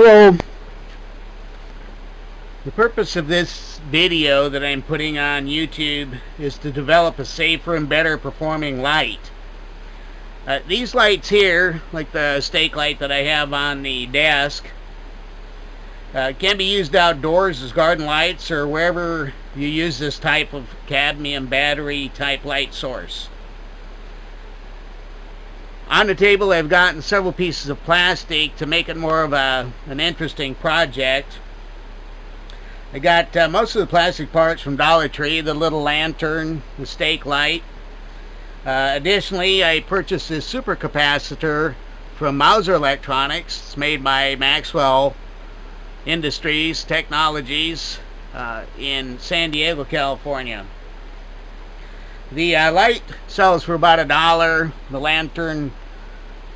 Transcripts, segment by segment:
Hello. The purpose of this video that I'm putting on YouTube is to develop a safer and better performing light. These lights here, like the stake light that I have on the desk, can be used outdoors as garden lights or wherever you use this type of cadmium battery type light source. On the table I've gotten several pieces of plastic to make it more of an interesting project. I got most of the plastic parts from Dollar Tree, the little lantern, the stake light. Additionally, I purchased this Super Capacitor from Mauser Electronics. It's made by Maxwell Industries Technologies in San Diego, California. The light sells for about $1. The lantern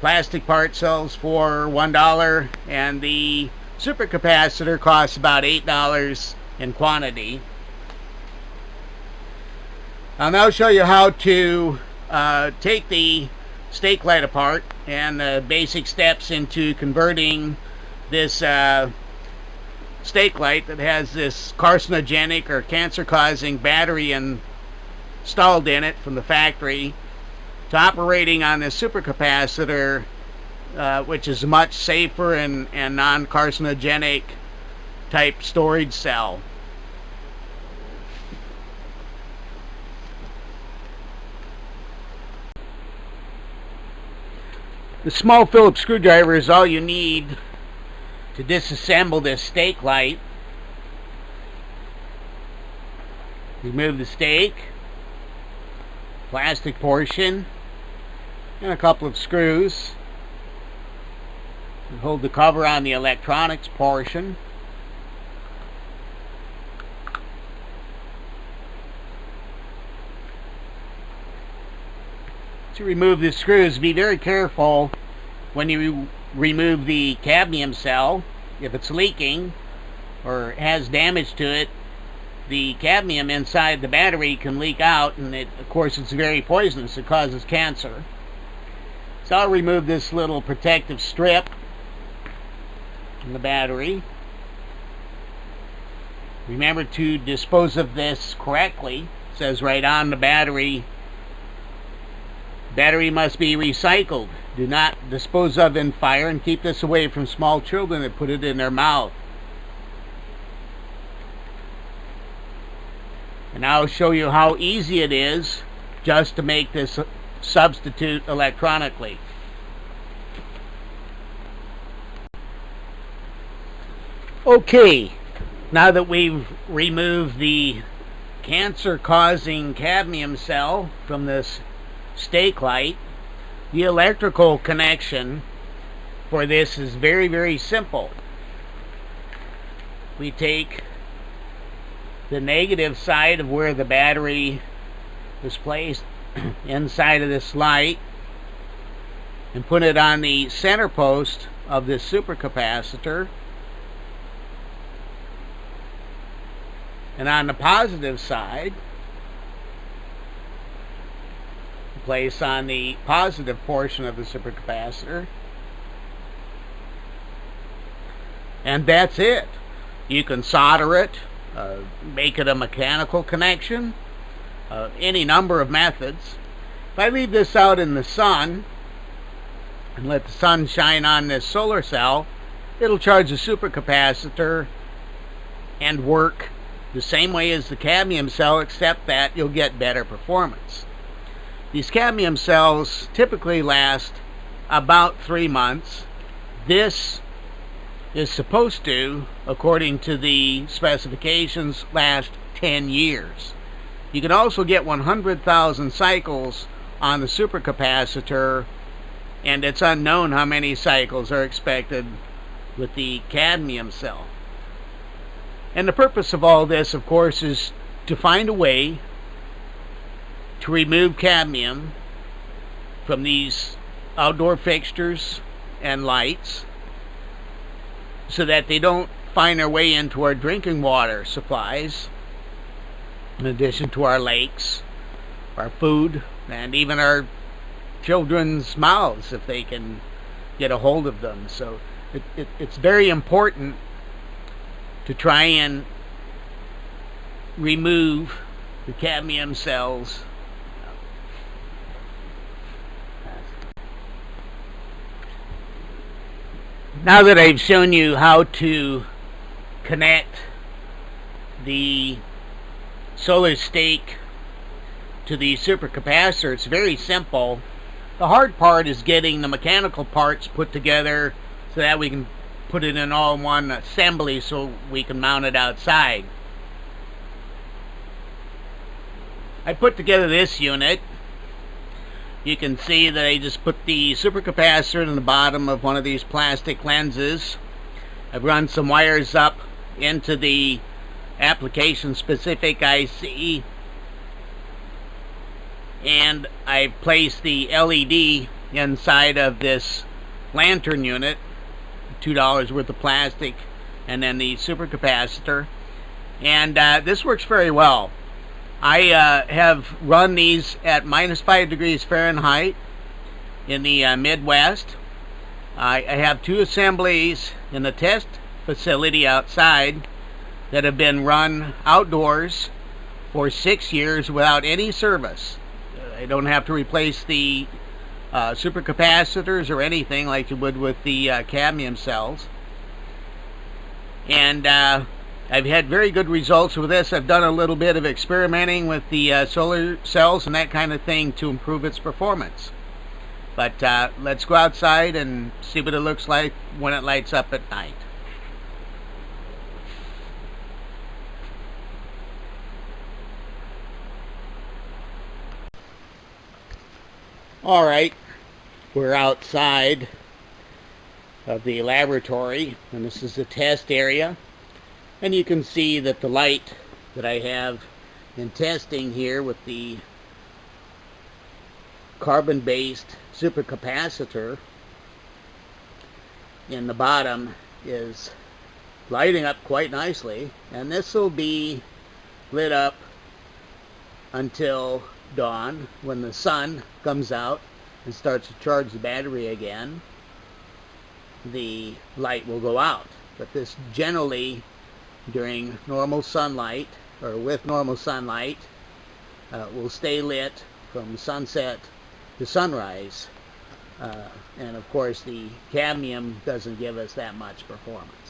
plastic part sells for $1, and the super capacitor costs about $8 in quantity. I'll now show you how to take the stake light apart and the basic steps into converting this stake light that has this carcinogenic or cancer-causing battery installed in it from the factory to operating on this supercapacitor, which is a much safer and non-carcinogenic type storage cell. The small Phillips screwdriver is all you need to disassemble this stake light. Remove the stake, plastic portion, and a couple of screws. And hold the cover on the electronics portion. To remove the screws, be very careful when you remove the cadmium cell. If it's leaking or has damage to it, the cadmium inside the battery can leak out, and of course it's very poisonous. It causes cancer. So I'll remove this little protective strip in the battery. Remember to dispose of this correctly. It says right on the battery must be recycled. Do not dispose of in fire, and keep this away from small children that put it in their mouth. And I'll show you how easy it is just to make this substitute electronically. Okay, now that we've removed the cancer-causing cadmium cell from this stake light, the electrical connection for this is very, very simple. We take the negative side of where the battery is placed inside of this light and put it on the center post of this supercapacitor, and on the positive side place on the positive portion of the supercapacitor, and that's it. You can solder it, make it a mechanical connection, any number of methods. If I leave this out in the sun and let the sun shine on this solar cell, it'll charge the supercapacitor and work the same way as the cadmium cell, except that you'll get better performance. These cadmium cells typically last about 3 months. This is supposed to, according to the specifications, last 10 years. You can also get 100,000 cycles on the supercapacitor, and it's unknown how many cycles are expected with the cadmium cell. And the purpose of all this, of course, is to find a way to remove cadmium from these outdoor fixtures and lights so that they don't find their way into our drinking water supplies, in addition to our lakes, our food, and even our children's mouths if they can get a hold of them. So it's very important to try and remove the cadmium cells. Now that I've shown you how to connect the solar stake to the super capacitor, it's very simple. The hard part is getting the mechanical parts put together so that we can put it in all one assembly so we can mount it outside. I put together this unit. You can see that I just put the super capacitor in the bottom of one of these plastic lenses. I've run some wires up into the application specific IC, and I placed the LED inside of this lantern unit, $2 worth of plastic, and then the super capacitor, and this works very well. I have run these at -5 degrees Fahrenheit in the Midwest. I have 2 assemblies in the test facility outside that have been run outdoors for 6 years without any service. I don't have to replace the super capacitors or anything like you would with the cadmium cells. And I've had very good results with this. I've done a little bit of experimenting with the solar cells and that kind of thing to improve its performance. But let's go outside and see what it looks like when it lights up at night. Alright, we're outside of the laboratory, and this is the test area. And you can see that the light that I have in testing here with the carbon-based supercapacitor in the bottom is lighting up quite nicely, and this will be lit up until dawn. When the sun comes out and starts to charge the battery again, the light will go out. But this generally, during normal sunlight, or with normal sunlight, will stay lit from sunset to sunrise. And of course the cadmium doesn't give us that much performance.